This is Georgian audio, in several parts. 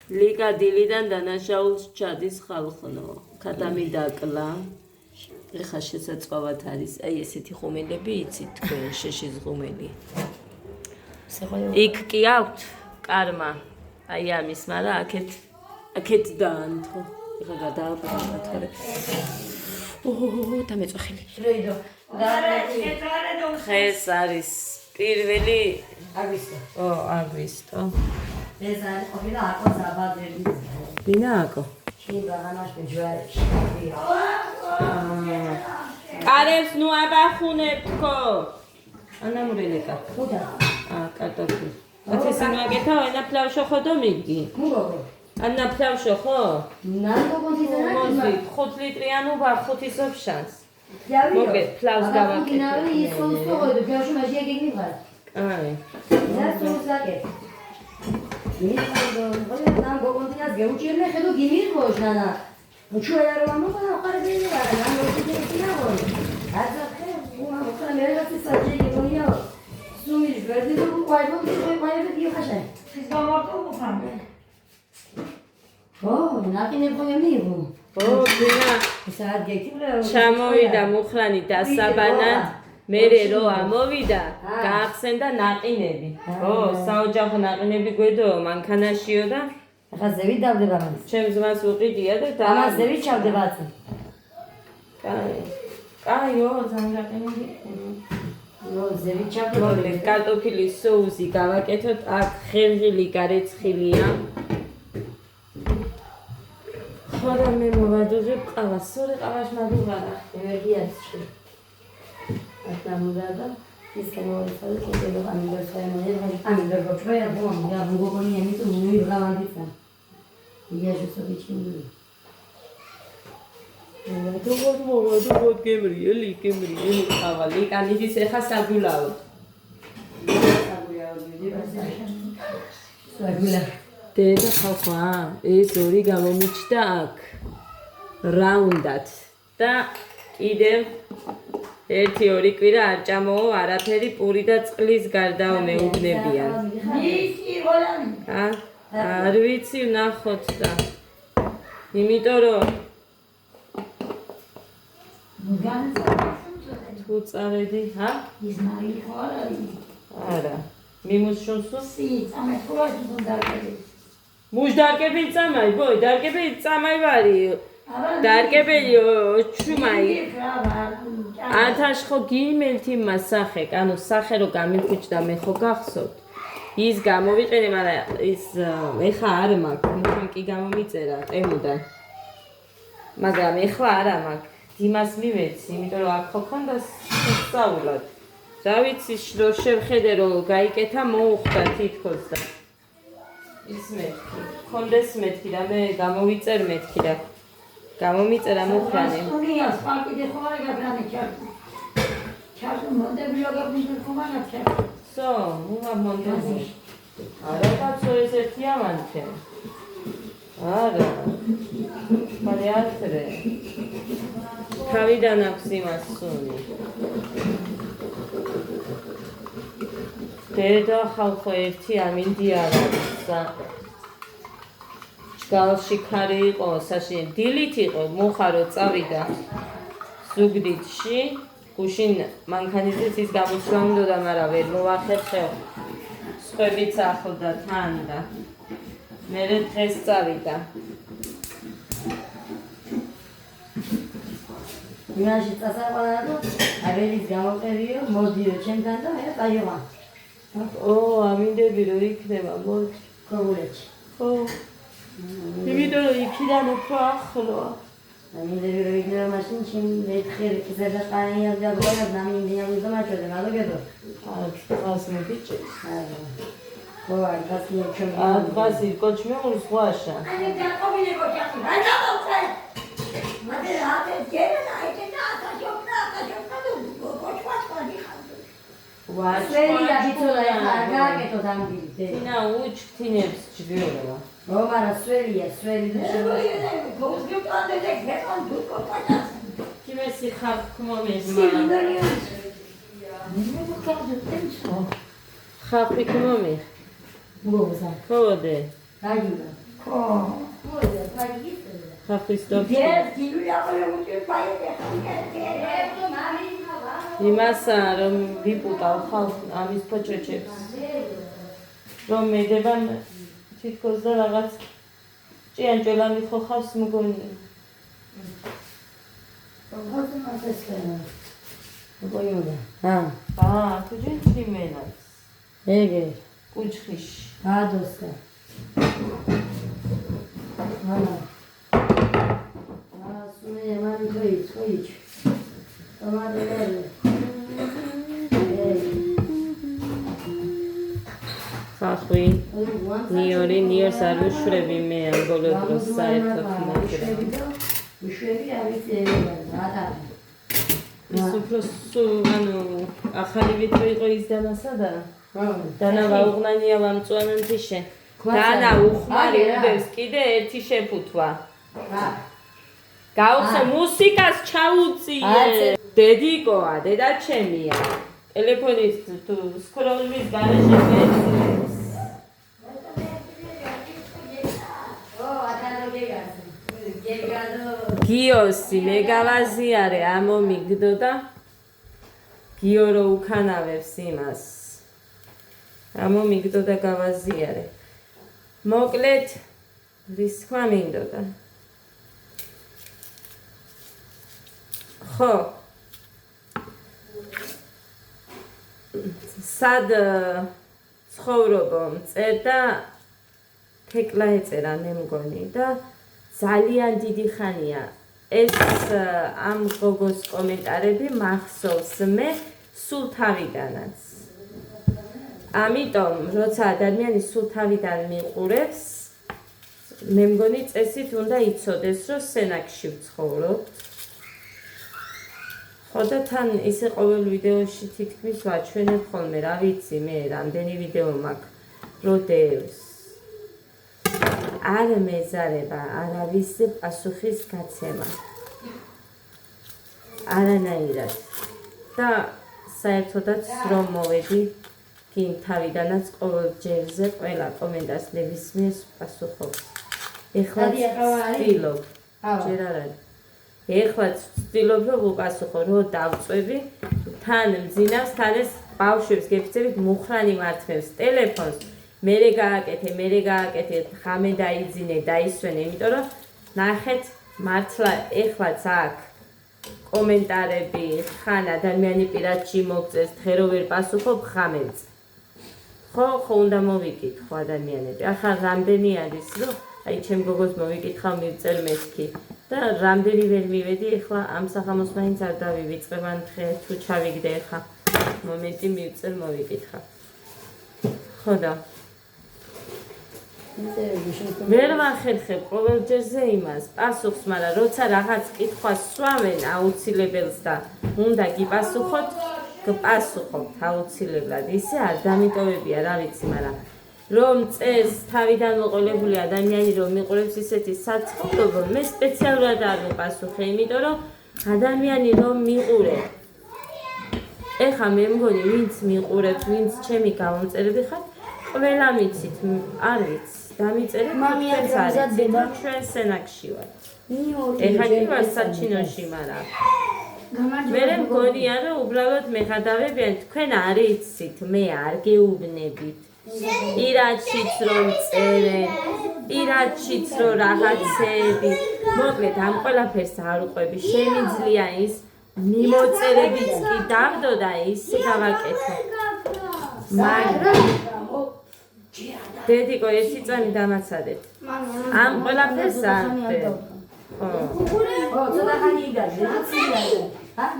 ლიკა დილიდან დანაშაულს ჩადის ხალხნო. ქათამი დაკლა. ეხა შესაწყავად არის. აი ესეთი ხუმელები იცით თქვენ შეშის ხუმელი. იქ კი აქვთ კარმა. აი ამის, მაგრამ აქეთ დაანთო. ეხა გადააბარა თორე. დამეწოხილი. ხეს არის პირველი აგვისტო. აგვისტო. ეს არის ყოფილა აკო ზაბადელი. ვინა აკო? შინგანაშ ჯვარში. კარებს ნუ აბახუნებთქო. ანამურელეკა. ხუდა. კარტოფილი. ათესინო აკეთა ენა ფლავშო ხოდო მიგი. მურო. ანა ფლავშო ხო? ნანო კონდიციონერი. მოსი 5 ლიტრიანო ვა 5 სოფშანს. მოგე მოგე ფლავს გავაკეთე. დინარი ისო სწორედ ფლავში მაჟია გიგმიღარ. აი. ზასტუსაკე. მიხოდო, ნან გოგონტინას გეუჭირნე ხედო გიმიღოშ ნანა. უჩუერა რომ მოყარებელი ვარ, ნან მოწიწინა ვარ. აზახე, უმა მოყარა მერეცი საჭირო გონია. სუმის ვერდი თუ ყაიბო ყაიბე დიახაშე. ის გამარტო მოხამე. ნაკინე ხოემიო. ბინა. საათ გეკიბრა. ჩამოვიდა მუხრანი დასაბანა. მერე რო ამოვიდა, გაახსენდა ნაყინები. საოჯახო ნაყინები გვედო მანქანაშიო და ახლა ზევით დავდება მას. ჩემს მას უყიდია და ამას ზევით ჩავდება აწი. კაიო, ზანგაყინები. ზევით ჩავდება. კარტოფილის соуსი გავაკეთოთ, აქ ხერხილი გარეცხილია. ხოდა მე მოვადუღებ ყავას, სორი ყავას მადუღარა. ენერგიას შე. Atlamurada iskanolsa da amir gochvaya bom ya bugoni emitu nui bravanditsa ya justo bichinu მოვადუღოთ გემრიელი ყავალი კანიდის ეხა საგულაო საგულა დედა ხალხა ეს ორი გამომიჩნდა აქ რაუნდად და კიდევ 1-2 კვირა არ ჭამოო არაფერი პური და წყლის გარდაო მეუბნებიან. არ ვიცი ვნახოთ და. იმიტომ რომ თუ წავედი, ის მარი ხო არ არის? არა. მიმოს შონსო? სი, წამე ხო არ დარკები. მუშ დარკები წამაი, ბოი, დარკები წამაი ვარი. დარკებიო, ჩუმაი. ათაშ ხო გიმელთი მასახე, ანუ სახე რო გამიფიჭდა მე ხო გახსოვთ. ის გამოვიყენე, მაგრამ ის ეხა არ მაქვს, თქვენ კი გამომიწერა ტემუდან. მაგრამ ეხლა არა მაქვს. დიმას მივეცი, იმიტომ რომ აქ ხო ქონდა სწავლად. რა ვიცი, რო შევხედე რომ გაიკეთა მოუხდა თითქოს და ის მეთქი. ქონდეს მეთქი და მე გამოვიწერ მეთქი და გამომიწერა მუხრანი. სუნიას პაკიდე ხო არ გაგრანი ჩარტი. ჩარტი მონდები როგორ ხომანა ჩარტი. სო, უმა მონდები. არა კაცო ეს ერთი ამანთე. არა. მალე ათრე. თავიდან აქვს იმას სუნი. დედა ხალხო ერთი ამინდი არ არის და გალში ხარი იყო, საში დილით იყო, მოხარო წავიდა ზუგდიდში, გუშინ მანქანიზეც ის გამოსვლა უნდა, მაგრამ ვერ მოვახერხე. სხვებიც ახლდა თან და მე დღეს წავიდა. იმაში წასაყვანა და აბელის გამოყევიო, მოდიო ჩემთან და მე წაივა. ამინდები რომ იქნება, მოდი. ქოგულეთში. ხო. იმიტომ რომ იქიდან უფრო ახლოა. ამინდები რომ იქნება მაშინ ჩემ მეთხერი კიზერდა ყანია და გოლა ნამინდია მიზომაჭოდი, მაგედო. დღას მოგიჭი. არა. ხო, დღას მოგჩემ. დღას ირკოჩმე უსვაშა. აი დაყობილი გოჭახი. აი დავწე. მადე რატე გერა აი და ათაშოკნა გოჭვატყადი ხანდა. ვაჩველი აბიცოლა აგაკეთო დამბილი. თინა უჩქთინებს ჯგირობა. Romana Suelia, Suelia. Tivesse rápido como mesmo. Rápido como mesmo. Boa, Pode. Ainda. ხო მოიდა პაიგი ხახისტოფში გერ გილვი აყოლებული პაიგი იმასა რომ ვიპუტავ ხალ ამის ფოჩოჩებს რომ მედებან თითქოს და რაღაც ჭიანჭველანი ხო ხავს მგონი თუჯინ ჩიმენაც ეგე კუჩხიშ გადოსა სუნე მანი ხოიჩ ტომატები ხახვი ნიორს არ ვუშვები მე ამ ბოლო დროს საერთოდ მაგრამ ვუშვები არის ის უფრო ანუ ახალი ვიტყვი იყო ის დანასა და დანა ვაუღნანია ვამწვანან თიშე დანა უხმარი უდევს კიდე ერთი შეფუთვა გავხსე მუსიკას ჩაუწიე დედიკოა დედა ჩემია ტელეფონის თუ სკროლის გარეშე მეცნობს გიოსი მეგავაზიარე ამომიგდო და გიო რო უკანავებს იმას ამომიგდო და გავაზიარე მოკლედ რის თქვა მინდოდა ხო სად ცხოვრობო წერდა თეკლა ეწერა მე მგონი და ძალიან დიდი ხანია ეს ამ გოგოს კომენტარები მახსოვს მე სულ თავიდანაც ამიტომ როცა ადამიანი სულ თავიდან მიყურებს მე მგონი წესით უნდა იცოდეს რომ სენაკში ვცხოვრობთ ხო და თან ისე ყოველ ვიდეოში თითქმის ვაჩვენებ ხოლმე რა ვიცი მე რამდენი ვიდეო მაქვს როდევს არ მეზარება არავის პასუხის გაცემა არანაირად და საერთოდაც რომ მოვედი გინ თავიდანაც ყოველ ჯერზე ყველა კომენტარს ნებისმიერს პასუხობს ეხლა ვცდილობ ჯერ არ არის ეხლა ვცდილობ რომ ვუპასუხო რო დავწვევი თან მძინავს თან ეს ბავშვებს გეფიცებით მუხრანი მართმევს ტელეფონს მერე გააკეთე ხამე დაიძინე დაისვენე იმიტომ რომ ნახეთ მართლა ეხლაც აქ კომენტარები ხან ადამიანი პირადში მოგწეს დღე რო ვერ პასუხობ ხამებს ხო უნდა მოვიკითხო ადამიანები ახლა რამდენი არის რომ აი ჩემ გოგოს მოვიკითხავ მივწერ მეთქი და რამდენი ვერ მივედი ეხლა ამ სახამოს მაინც არ დავივიწყებან დღე თუ ჩავიგდე ეხლა მომენტი მივწერ მოვიკითხა ხო და ვერ ვახერხებ ყოველ ჯერზე იმას პასუხს მაგრამ როცა რაღაც კითხვას სვამენ აუცილებელს და უნდა გიპასუხოთ გპასუხობთ აუცილებლად ისე არ დამიტოვებია რა ვიცი მაგრამ რომ წეს თავიდან მოყოლებული ადამიანი რომ მიყურებს ისეთი საცხოვრებო მე სპეციალურად არ ვიპასუხე იმიტომ რომ ადამიანი რომ მიყურე ეხა მე მგონი ვინც მიყურებს ვინც ჩემი გამომწერები ხარ ყველა მიცით არ ვიცი დამიწერეთ ჩვენ სენაკში ვარ ეხა კი ვარ საჩინოში მაგრამ მე მგონია რომ უბრალოდ მეხადავებიან თქვენ არ იცით მე არ გეუბნებით ირაჩიც რომ წერენ ირაჩიც რომ რაღაცეები მოკლედ ამ ყველაფერს არ უყვები შემიძლია ის მიმოწერებიც კი დავდო და ისე გავაკეთო მაგრამ დედიკო ერთი წამი დამაცადეთ ამ ყველაფერს არ ხო ცოტა ხანი იგაზე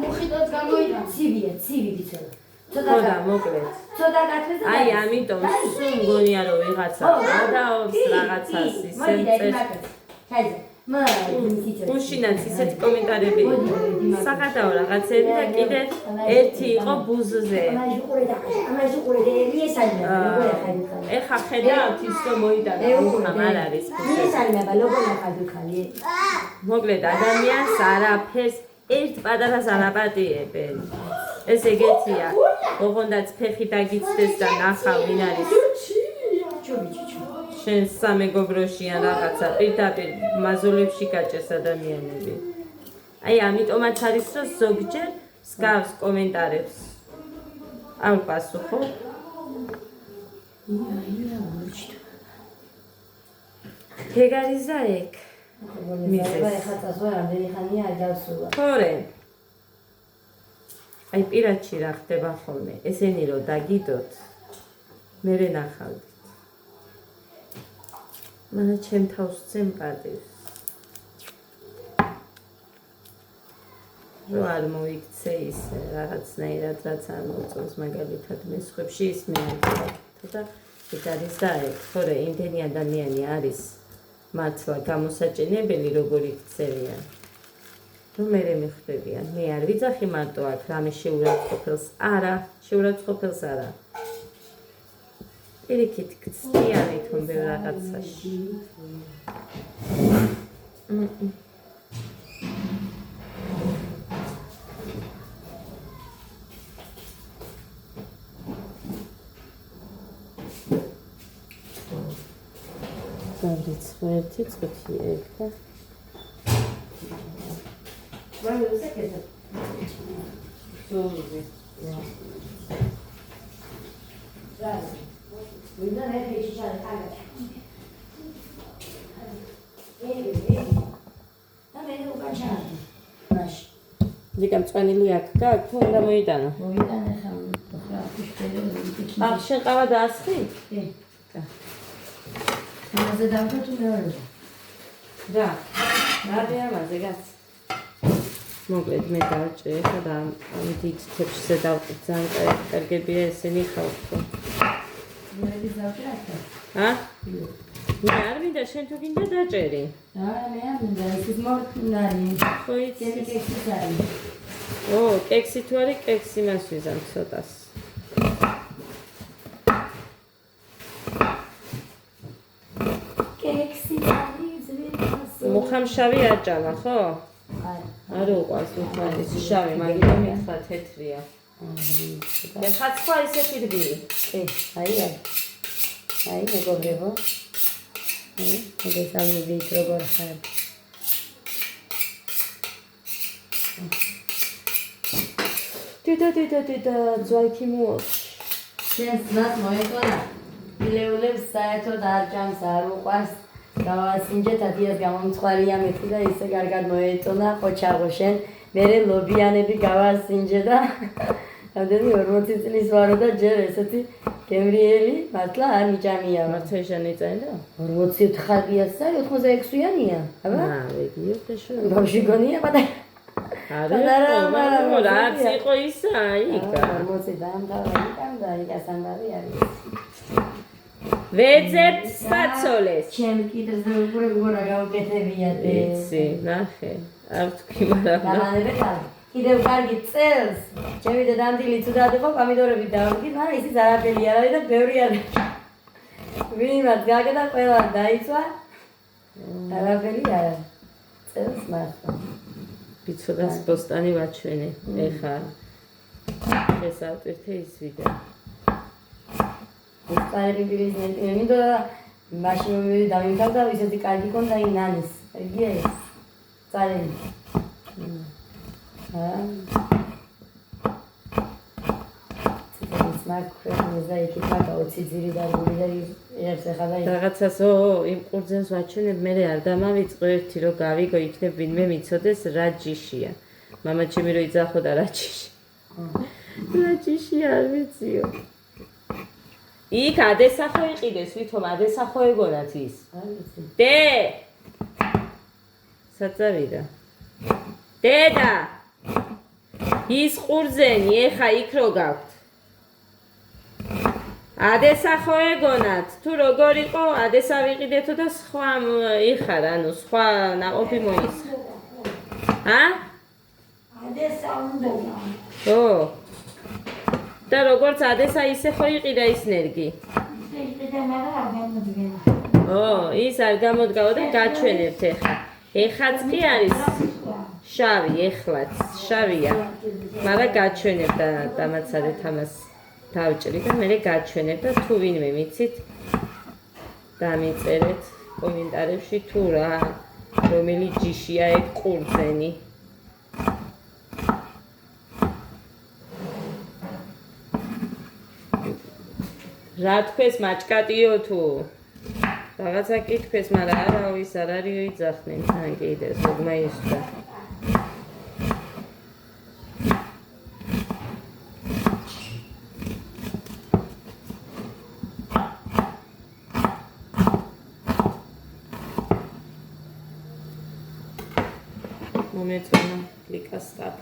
მოხიდოთ გამოიდა ცივი ვიცოდი ხო და მოკლედ აი ამიტომ სულ მგონია რომ ვიღაცა ადაობს რაღაცას ისე წერს უშინაც ისეთი კომენტარები საღადაო რაღაცები და კიდე ერთი იყო ბუზზე ეხა ხედავთ ის რომ მოიტანა უხამ არ არის მოკლედ ადამიანს არაფერს ერთ პატარას არ აპატიებენ ეს ეგეთია ოღონდაც ფეხი დაგიცდეს და ნახავ ვინ არის შენ სამეგობროში ან რაღაცა პირდაპირ მაზულებში გაჭეს ადამიანები. აი ამიტომაც არის რომ ზოგჯერ მსგავს კომენტარებს არ პასუხობ. თეგარიზა ეგ. თორე აი პირადში რა ხდება ხოლმე ესენი რომ დაგიდოთ მერე ნახავდით მანა ჩემ თავს წემ პატივს რო არ მოიქცე ისე რაღაცნაირად რაც არ მოწონს მაგალითად მესხვებში ის მე და ეგ არის და ეგ თორე იმდენი ადამიანი არის მართლა გამოსაჭენებელი როგორი ქცევიან რომ მე მიხვდებიან მე არ ვიძახი მარტო აქ რამე შეურაცხყოფელს არა შეურაცხყოფელს არა პირიქით ქციანი თუნ ბევრ რაღაცაში ერთი წუთი ეგ და Bueno, no sé qué es. Claro. Una vez que ya le caga. También lo cachado. Mas. Dikam წვენილი აქ გაქვს თუ უნდა მოიტანო? მოიტანე ხომ. ხა ფიშტელი. ახ შენ ყავა დაასხი? კი. ამაზე დავთო თუ მეორე. რა. რადე ამაზე გაც. მოკლედ მე დავჭრე ხა და ამ დიდ თეფშზე დავყიდ ძალიან კარგებია ესენი ხალხო. მე დავჭრე ახლა. ჰა? მე არ მინდა შენ თუ გინდა დაჭერი. არა მე არ მინდა ის მორტნარი. ხო იცი კექსი არის. ო კექსი თუ არის კექსი მას ვიზამ ცოტას. კექსი არის ზრდასო. მუხამშავი აჭამა ხო? არ უყვარს უხმარის შავი, მაგიტომ მითხრა თეთრია. და ხაცხვა ისეთი რბილი. აი. აი მეგობრებო. ეს ამბობთ როგორ ხარ. დიდა ძვაიქი მოაქვს. შენს მას მოეწონა. მილეულებს საერთოდ არ ჭამს, არ უყვარს. გავასინჯეთ ადიას გამომცხვარია მეთქი და ისე კარგად მოეწონა ყოჩაღო შენ მერე ლობიანები გავასინჯე და ამდენი 40 წლის ვარო და ჯერ ესეთი გემრიელი მართლა არ მიჭამია მართეჟანი წაინდა 45-იანია 86-იანია აბა ვეგიო შეშო ბავში გონია პატა არა რაც იყო ისა იქა 40 და იქასანდარი არის ვეძებ სპაცოლეს. ჩემ კიდე ზოგური გორა გავუკეთებია დე. იცი, ნახე. არ თქვი, მაგრამ კიდევ კარგი წელს. ჩემი დედამთილი თუ დადიყო პომიდორები დავდგით, მაგრამ ისიც არაფერი არ არის და ბევრი არ არის. ვინმე გაგდა ყველა დაიცვა. არაფერი არ არის. წელს მართლა. ბიცოდას პოსტანი ვაჩვენე. ეხა ეს ავტვირთე ის ვიდეო. ეს წარები ბიზნესი მინდოდა მაშინ მე დავიმთავდა ისეთი კარგი კონდა ინანის ეგია ეს წარები ეს მაკრონიზა ეკიპა გაუციძირი და გული და ერთ ახლა რაღაცასო იმ ყურძენს ვაჩვენებ მე არ დამავიწყო ერთი რომ გავიგო იქნებ ვინმე მიცოდეს რა ჯიშია მამა ჩემი რო იძახოდა რა ჯიში რა ჯიში არ ვიციო იქ ადესახო იყიდეს ვითომ ადესახო ეგონათ ის დე საწავიდა დედა ის ყურძენი ეხა იქ რო გაქვთ ადესახო ეგონათ თუ როგორ იყო ადესა ვიყიდეთო და სხვა იხარ ანუ სხვა ნაყოფი მოისხა ა ადესა უნდა ო და როგორც ადესა ისე ხო იყიდა ის ნერგი იყიდა მაგრამ არ გამოდგება ო ის არ გამოდგაო და გაჩვენებთ ეხაც კი არის შავი ეხლაც შავია მაგრამ გაჩვენებ და დამაცადეთ ამას დავჭრი და მე გაჩვენებ და თუ ვინმე მიცით დამიწერეთ კომენტარებში თუ რა რომელი ჯიშია ეგ ყურძენი. რა თქვეს მაჭკატიო თუ რაღაცა კითხვეს, მაგრამ არა ის არ არისო იძახნენ თან კიდე ზოგმა ისვა. მომეწონა კლიკასტაპ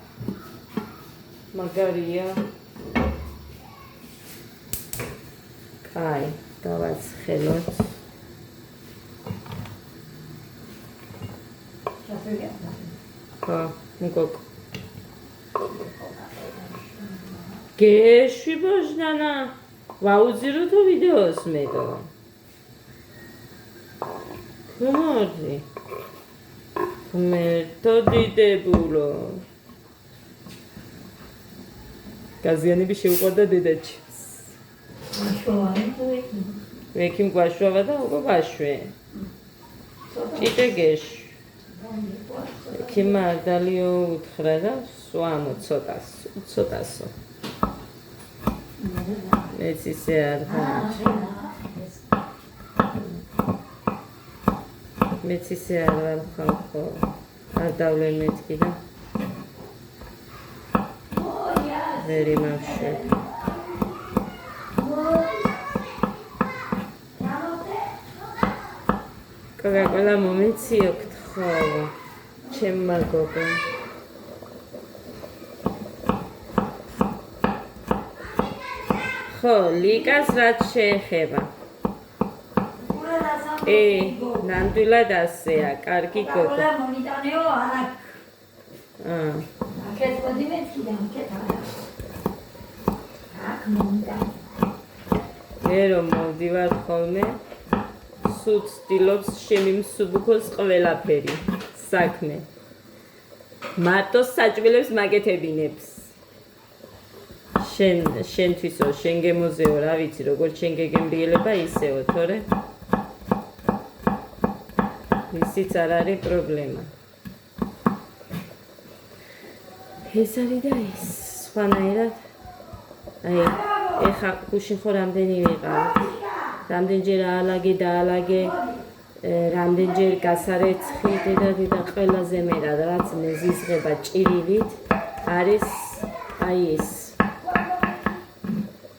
მაგარია. კაი, დავაცხელოთ. ხო, მოგოკ. გეშვი ბოჟნანა, ვაუძირო თუ ვიდეოს მედო. ხომოდი. მერტო დიდებულო. გაზიანები შეუყვარდა დედაჩი. ვექიმ გვაშვა და უკვე ვაშვე. ჭიტე გეშ. ვექიმ მარდალიო უთხრა და სვამო ცოტასო. მეც ისე არ მეც ისე არ ვარ ხო არ დავლე მეთქი და ვერ იმავშე. კოკა-კოლა მომეციო გთხოვ ჩემმა გოგო. ხო, ლიკას რაც შეეხება. ნამდვილად ასეა, კარგი გოგო. კოკა მონიტანეო აქ. აქეთ მოდი მეთქიდა, აქეთ არა. აქ მონიტანე. მე რომ მოვდივარ ხოლმე სულ ცდილობს შემიმსუბუქოს ყველაფერი საქმე. მარტო საჭმელებს მაგეთებინებს. შენთვისო, შენ გემოზეო, რა ვიცი, როგორც შენ გეგემრიელება ისეო, თორე ისიც არ არის პრობლემა. ეს არის და ეს სხვანაირად. აი, ეხა გუშინ ხო რამდენი ვიყავით. რამდენჯერ აალაგე, რამდენჯერ გასარეცხი და ყველაზე მეტად რაც მეზიზღება ჭირივით არის აი ეს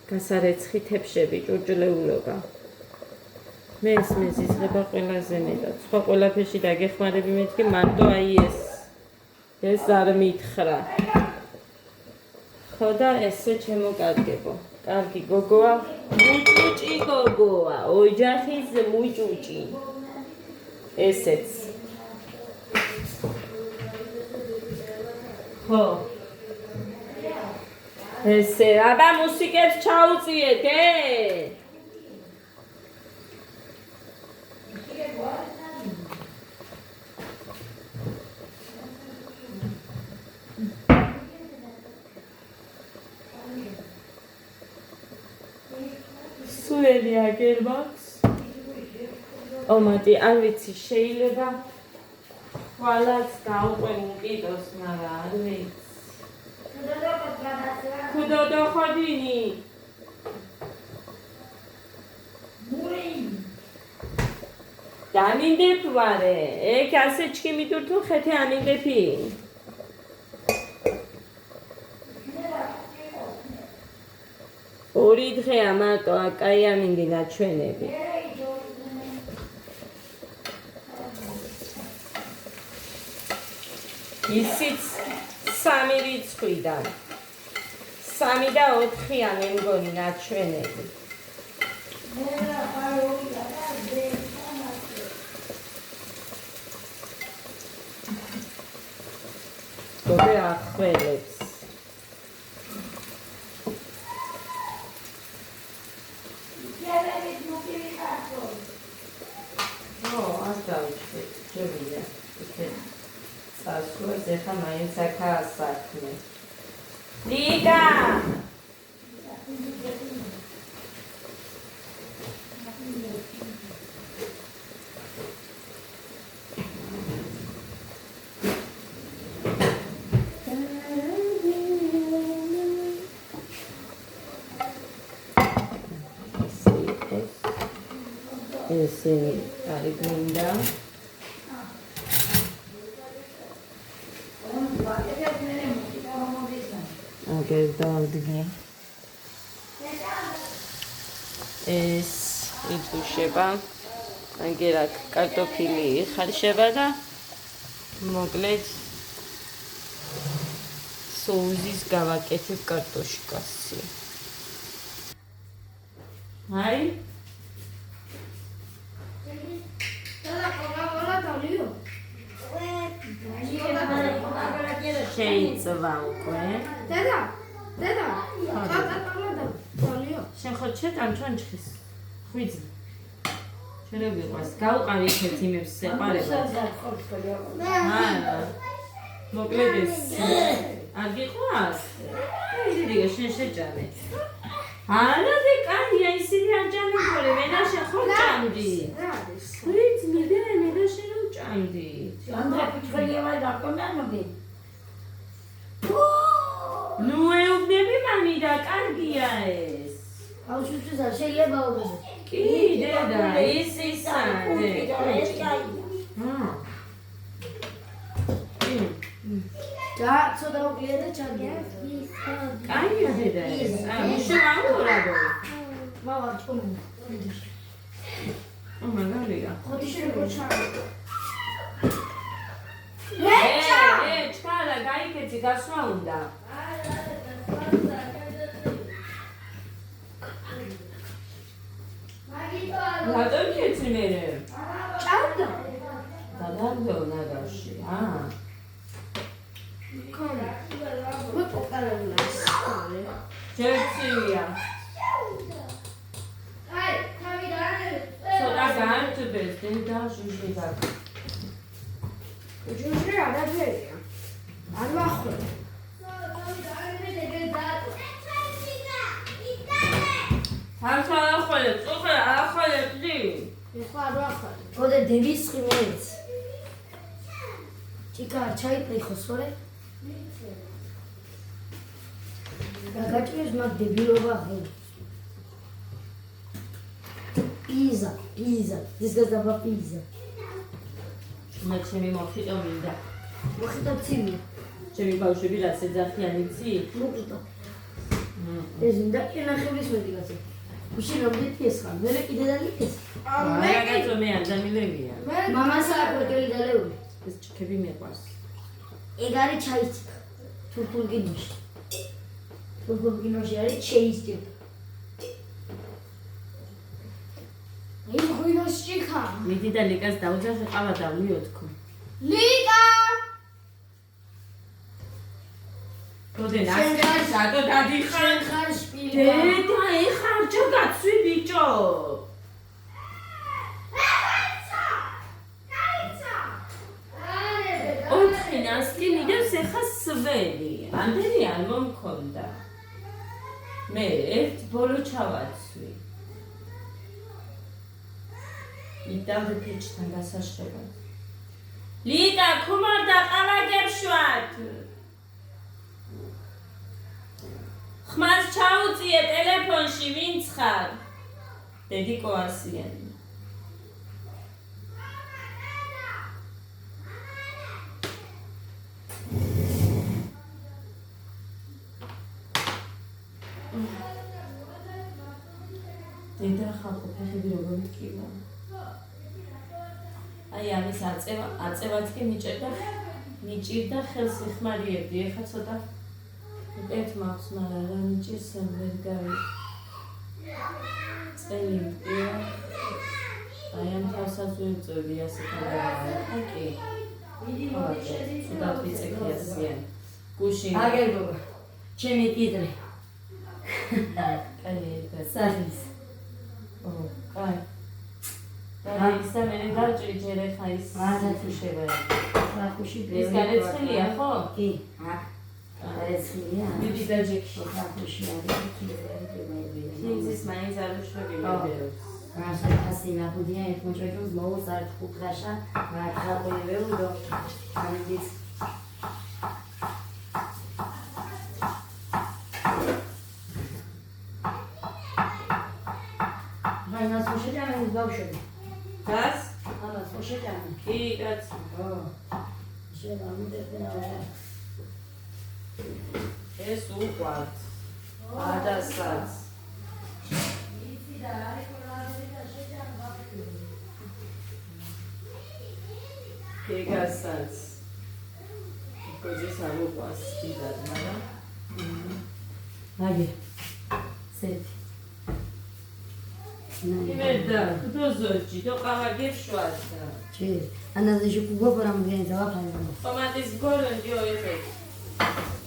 გასარეცხი თეფშები, ჭურჭლეულობა. მე ეს მეზიზღება ყველაზე მეტად. სხვა ყველაფერში დაგეხმარები მეთქი, მარტო აი ეს არ მითხრა. ხო და ესე ჩემოკარგებო. კარგი გოგოა, მუჭუჭი გოგოა, ოჯახის მუჭუჭი. ესეც. ხო. ესე, აბა მუსიკებს ჩაუწიეთ, სულელი აგერ მაქვს. ომატი არ ვიცი, შეიძლება ხვალაც გავყვენ უკიდოს, მაგრამ არ ვიცი. ქუდოდო ხოდინი. დამინდებ ვარე, ეგ ასე ჩქიმიტურ თუ ხეთე ამინდები. ორი დღეა მარტო აკაი ამინდი ნაჩვენები. ისიც 3 რიცხვიდან. 3 და 4-ია მე მგონი ნაჩვენები. გოგე ახველებს. არ დავიწყე, ჯობია. სასუას ეხა მაინც აქაა საქმე. ლიკა! ესენი არის გვინდა. აგერ დავდგე. ეს იწუშება. აგერ აქ კარტოფილი იხარშება და მოკლედ соусის გავაკეთებ კარტოშკასი. აი შეიძლება უკვე. დედა. დალიო. შენ ხო ჩეტან ჩონჩხის. ხვიძი. შერებიყვას. გავყავი ერთ იმებს ეყარებათ. არა. მოკლედ ეს არ გიყვას? ისე შენ შეჭამე. არა დე კანია ისინი არ ჭამენ ხოლმე მე და შენ ხო ჭამდი? ხვიძი მე და შენ რო ჭამდი. ანდრე ფიჩხელია ვარ დაკონანობი. ნუ ეუბნები მამი და კარგია ეს. აუშუშის არ შეიძლება უბედო. კი დედა ის ისაა. ეს კაია. და ცოტა უკლია და ჩაგია. კაია დედა ეს. მუშაობ მამა ჩქონა. მაგალია. ხოთი შეიძლება ჩაგია. ჩქარა გაიქეცი გასვლა უნდა. რატო იქეცი მერე? ჭამდა. დადამდო ნაგაში. ქონა. მე პოკალავნა. ჯერცია. აი, თავი დაანე. ცოტა გაარტბეს დედა ჟუჟი და. ჟუჟი არაფერია. არ მახვრე. ხალხა ახალებს, უხე ახალებს დი. ეხლა არ ვახარე. ოდე დევის ხიმერიც. ჩიკა ჩაიპრიხოს ხოლე. გაგაჭირეს მაგ დებილობა ხე. პიზა. ეს გაზაბა პიზა. მე ჩემი მოხიტო მინდა. მოხიტო ცივი. ჩემი ბავშვები რაც ეძახიან იცი? მოხიტო. ეს უნდა ენახების მეტი გასა. უშინობდი ეს ხარ. მე კიდე დაგიქეს. მაგათო მე არ დამილევია. მამასა აკრეტელი დალეული. ეს ჩქები მეყვარს. ეგ არის ჩაის თურქულ კინოში. თურქულ კინოში არის ჩეისი. ის ღვინოს ჭიქა. მიდი და ლიკას დაუძახე ყავა დავლიო თქო. ლიკა! როდენ ასკას რატო დადიხარ? შენ ხარ შპილი. დედა ეხარჯა გაცვი ბიჭო. ოთხი ნასკი მიდევს ეხა სველი. ამდენი არ მომქონდა. მე ერთ ბოლო ჩავაცვი. იდავდი ფიჩთან გასაშრებად. ლიკა ხუმარდა ყავა გებშვათ. ხმას ჩაუწიე ტელეფონში ვინც ხარ? დედიკო ასიანი. დედა ხალხო ფეხები როგორ მტკივა. აი ამის აწევაც კი მიჭირდა ხელს იხმარიებდი. ეხა ცოტა უკეთ მაქვს, მაგრამ რა მიჭირს ვერ გავი. წელი მტკივა. აი ამ თავსაც ვიწევდი ასეთ რაღაცა კი. ცოტა ვიწექი ასიან. გუშინ აგერბობა. ჩემი კიდრი. კაი სახის. კაი. და ისა მე დავჭრი ჯერ ხა ის მადათუშება. ხახუში ეს გარეცხელია ხო? კი. გარეცხელია. დიდი დაჯექი. ხახუში არის კიდე. ხინძის მაინც არ უშვები მიდევს. რასა ასე ნახუდია ერთ მოჭრებს მოუს არ ხუტრაშა, მაგრამ ვეუდო. ამის ბავშვები. გას? ამას ხო შეჭამა? კი, კაცო. ო. შევამუდებ. ეს უყვართ. ადასაც. იცი და არის ყოლავერი და შეჭამა. გეგასაც. გოძის არ უყვარს დიდად, მაგრამ მაგე. სეთი. იმედა, დოზოჯი, დო ყავაგებშუათა. ჩი. ანაზეში გუგობრამ გენზა ფანა. ტომატის გორონჯი ოიხე.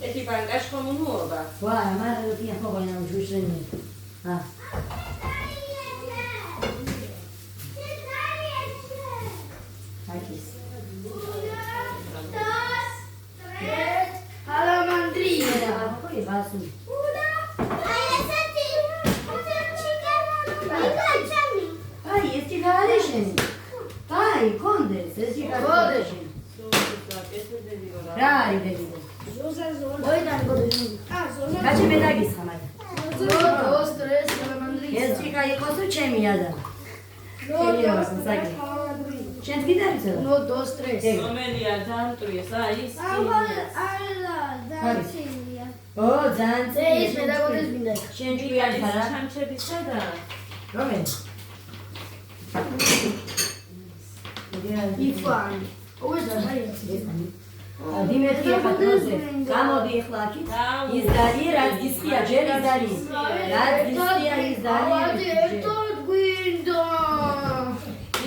ეთი ბანკაშ ხომუნუობა. ვა, მაგრამ ტია ხოღონა უშუშრენი. ა. აიქის. Hala mandrina. და ხოი ბასუ. აი, ეს ჩიგარი შენი. აი, კონდეს, ეს ჩიგარი შენი. რა არის დედი? Zoza zoza. მოიდან გოდი. Zoza. გაჩი მე დაგისხა მაგა. 2, 3, hala mandrina. ეს ჩიგა იყოს თუ ჩემი ადა. 2, 3, hala mandrina. შენ გიდარიცო? 1, 2, 3. რომელია დამტვირს, ის Ala, dacilia. ო, ძალიან Zeis pedagoges მინდა. შენ ჭკვიანი ხარ რა? ჩამჩებისა და რომელი? Ifan. Ოვედა აი. დიმეტრი ხატროზე. გამოდი ახლა აქ. ის დალი რაც გისხია ჯერ ის დალი. რაც გისხია ის დალი. ერთად გვინდა.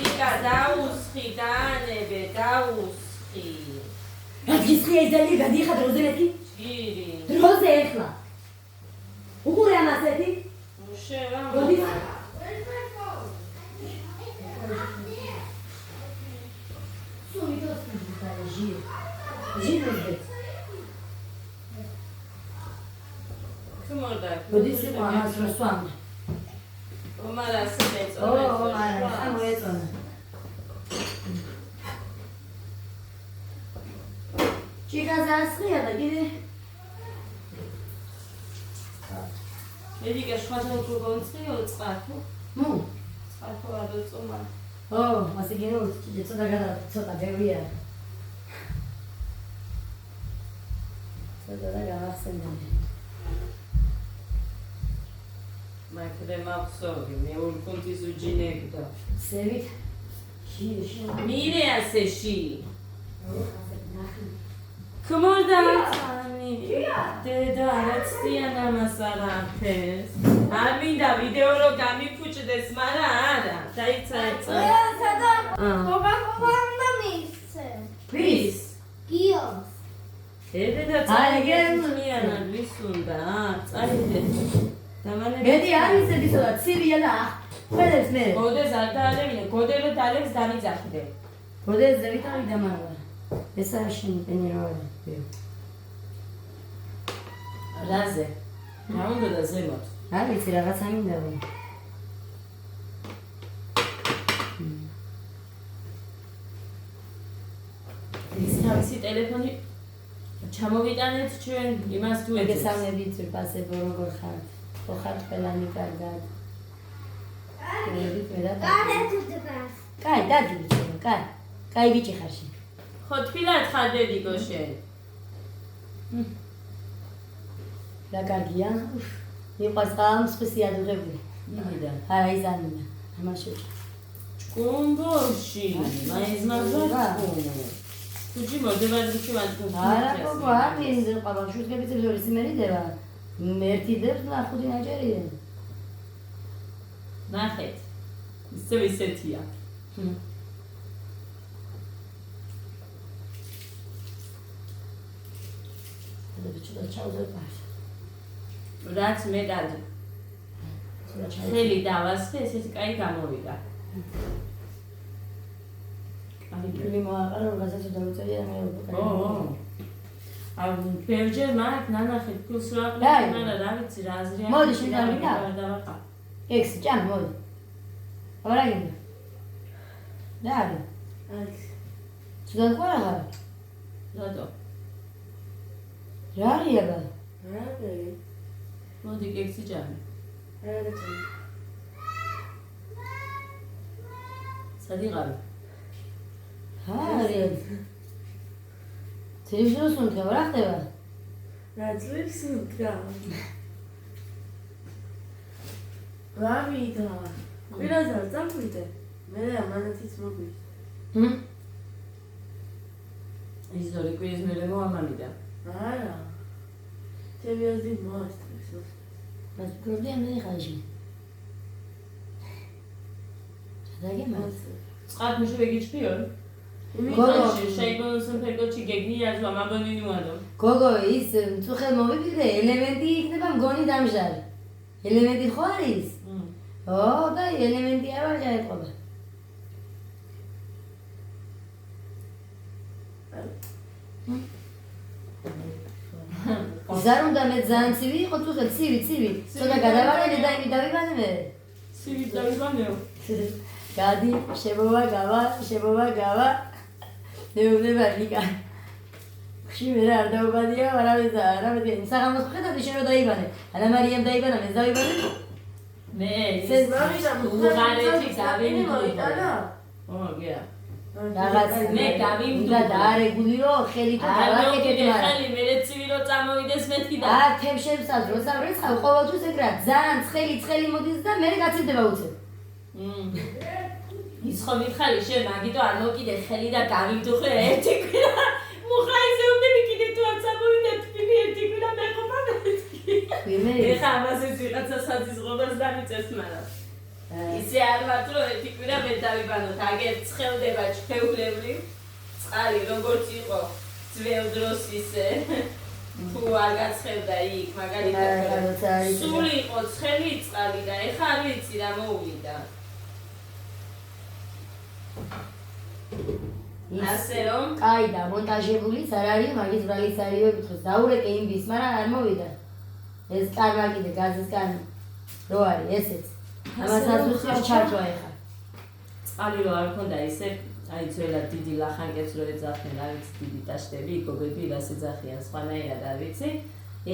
იკა დაუსხი დაანებე დაუსხი რაც გისხია ის დალი გადიხარ დროზე მეთქი? ჭირი დროზე ახლა. უყურე ამასეთი? მუშევა მოდი. ხმორდა მოდი სიყვა ამას რო სვამ. ომარას მეწო ო, მარა, ამოეწონა. ჭიგაზე ასხია და კიდე ედიკა შხათა უკონცხიო წყარფო ნუ წყარფო ადოწომა ო მასე გინო ცოტა გადა ცოტა ბევრია ცოტა და გავახსენე მაიქრე მავსოგი მე ურკუნთის უჯინებდა სევით ში მირე ასეში ხმორდა წანი დედა რაც დიან ამას არ აფეს არ მინდა ვიდეო რო გამიფუჭდეს მაგრამ არა დაიცა ეცა Coca-Cola მისცე. ვის გიოს. დედა წაიგენია ვის უნდა წაიდე დამანები მედი არ ისეთი ცოტა ცივია და ყველებს მე გოდეს არ დაალევინე გოდერო დალევს დამიძახდე გოდეს ზევიტავი დამარვა ეს არის შენი პენიროვი რაზე რა უნდა და ზემოთ არ ვიცი რაღაცა მინდა ვი ის თავისი ტელეფონი ჩამოვიტანეთ ჩვენ იმას თუ ეძებს მოგესალმებით პასებო როგორ ხართ ხო ხართ ყველანი კარგად კაი დაჯუჯე კაი ბიჭი ხარ შენ ხო თბილად ხარ დედიკო შენ და კარგია მიყვარს გამსხისი ადუღებული იმიდან არა იზანია ამაში ჭკუნბოში მაინც მაგარ თუჯი მოდებადში ვანტკუნ არა გოგო არ მინდა ყავა შუქები ძველი სიმერიდება ერთი დებს და ხუთი ნაჭერია ნახეთ ისე ისეთია და ბიჭო ჩაუზე პარს რაც მეტად ხელი დავასხე ესეც კაი გამოვიდა ფილმი მოაყარა რომ გაზეთში დავწერია და მე ო არ ბევრჯერ მაგ ნანახეთ ფულს რა დაი. მაგრამ რა ვიცი რა აზრია მოდი, შენ დავიდა? დავაყა ექსი ჭამი მოდი აბა გინდა და არის ცუდად ყარა ხარ რატო რა არის აბა მოდი კექსი ჭამი სადიღავი? არის. თეჟოს უნდა რა ხდება? Ნაწლებს უნდა. ვამიდა. პირაზარ წახვიდე. მე ამანათიც მოგვიჭ. ის ორი კვირის მერე მოამამიდა. არა. ჩემი აზრით მოასწრეს. მას პრობლემა ხაჟი. დაგე მას. წყალ მიშე გიჩქიო? გოგო შეიძლება საფერგოჩი გეგნია ზვა მაბონინი ვადო. გოგო ის წუხელ მოვიდე ელემენტი იქნება მგონი დამჟარი. ელემენტი ხო არის? ო და ელემენტი არ გაეთყობა. ზარუნდა მე ძალიან ცივი იყო წუხელ ცივი. ცოტა გადავარდე და იმი დავიბანე მე. ცივი დავიბანეო. გადი შემოვა გავა. ნეუბნება ლიკა. ხში მე რა არ დაუბადია, არავითარ საღამოს ხედავდი შენ რომ დაიბანე. ანა მარიამ დაიბანა, მე დავიბანე. მე ეს მამიდა უღარეთი გავიმდოდა. ო, გია. რაღაც მე გავიმდოდა. და არეგულირო ხელი თუ დავაკეთე ხელი მე ცივი რო წამოვიდეს მეთქი და თემშებს როცა ხავ ყოველთვის ეგ რა ძალიან ცხელი მოდის და მე გაცილდება უცებ. ის ხო მითხარი შენ მაგიტო არ მოკიდე ხელი და გავიმდუხე ერთი კვირა მუხაიზე უდები კიდე თუ არ წამოვიდე თბილი ერთი კვირა მეყოფა მეთქი ეხა ამაზე ვიღაცა საძიზღობას დამიწეს მაგრამ ისე არ ვარ რომ ერთი კვირა მე დავიბანოთ აგერ ცხელდება ჩხეულები წყალი როგორც იყო ძველ დროს ისე თუ არ გაცხელდა იქ მაგალითად სული იყო ცხელი წყალი და ეხა არ ვიცი რა მოუვიდა ასე რომ კაი და მონტაჟებულიც არ არის მაგის ბრალიც არის ვეკითხოს დაურეკე იმის მაგრამ არ მოვიდა ეს კარმა კიდე გაზის კარმა რო არის ესეც ამასაც უცხო ჩარჯვა ეხა წყალი რო არ ქონდა ისე აი ძველად დიდი ლახანკებს რო ეძახდნენ რა ვიცი დიდი ტაშტები გოგები რას ეძახიან სხვანაირად არ ვიცი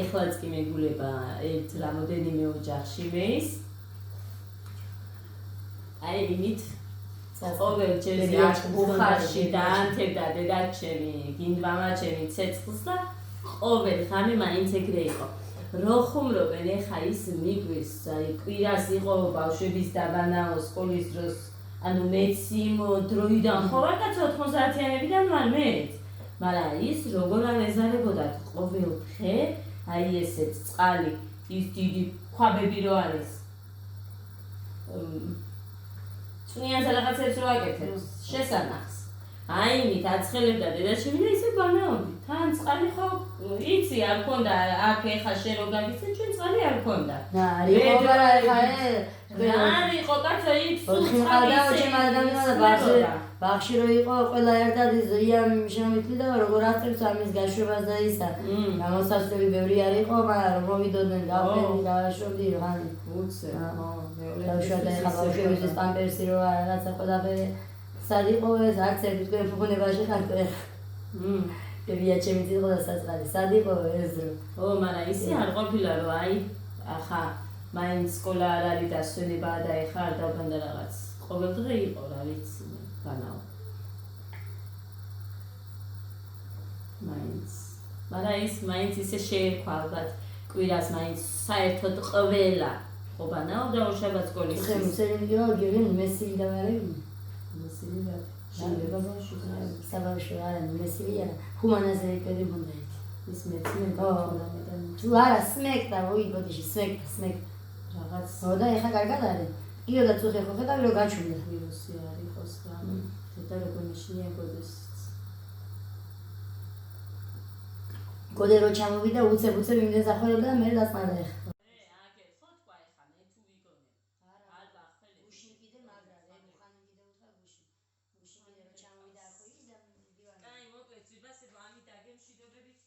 ეხლაც კი მეგულება ერთ რამოდენიმე ოჯახში მეის აი იმით ყოველ ჯერზე ბუხარში დაანთებდა დედაჩემი, გინდმამაჩემი ცეცხლს და ყოველ ღამე მაინც ეგრე იყო. რო ხუმრობენ ეხა ის მიგვირს, აი კვირას იყო ბავშვების დაბანაო სკოლის დროს, ანუ მეც იმ დროიდან ხო ვარ და 90-იანებიდან ვარ მეც. მაგრამ ის როგორ არ ეზარებოდათ ყოველ დღე, აი ესეც წყალი, ის დიდი ქვაბები რო არის. წვნიანზე რაღაცებს რო აკეთებს, შესანახს. აი იმით აცხელებდა დედაჩემი და ისე ბანაობდი. თან წყალი ხო იცი არ ქონდა აქ ეხა შენ რო გაგიცე ჩვენ წყალი არ ქონდა. არ იყო არა ეხა არ იყო კაცო იქ სულ წყალი და ბაღში რო იყო ყველა ერთად იან შემომიტლიდა როგორ აწევს ამის გაშვებას და ისა. გამოსასწრები ბევრი არ იყო, მაგრამ მოვიდოდნენ გავფრენი დავაშვებდი რღანი. უცე. დავშვადა ეხა ბავშვების პამპერსი რო რაღაცა ყველაფერი სად იყო ეს არც ერთი თქვენ ფუფუნებაში ხართ ეხა. ბებია ჩემი იყო და საწყალი სად იყო ეს რო. ო, მაგრამ ისი არ ყოფილა რომ აი ახლა მაინც სკოლა არ არის და სვენება და ეხა არ დავგანდა რაღაც. ყოველ დღე იყო რა ვიცი განაო. მაინც. მაგრამ ის მაინც ისე შეერქვა ალბათ კვირას მაინც საერთოდ ყველა. ხო ბანაო და უშაბათ სკოლის. ხე მუსერინგიო გიგენ მესილი და ვარები. მესილი რა. შეიძლება ბავშვი საბავშვო არა მესილი არა. ჰუმანაზე ეკედი მონდა ეს. ის მეცნიერება და თუ არა სმეკდა ვიგოდიში სმეკ. რაღაც ო და ეხა კარგად არის. იო და წუხე ხო ხედავი რომ გაჩვენდა. ვირუსი არ იყოს რა. და როგორ ნიშნია გოდეს. გოდე რო ჩამოვიდა უცებ იმდენ სახველობდა და მე დასმარდა ეხა. აგერ ხო თქვა ეხა მე თუ ვიგონე. არ ვახელე. გუშინ კიდე მაგრა რე ბუხანი კიდე უთხრა გუშინ. გუშინ კიდე რო ჩამოვიდა ახო ის და დივანი. აი მოკლედ ვიბასებ ამით აგემშვიდობებით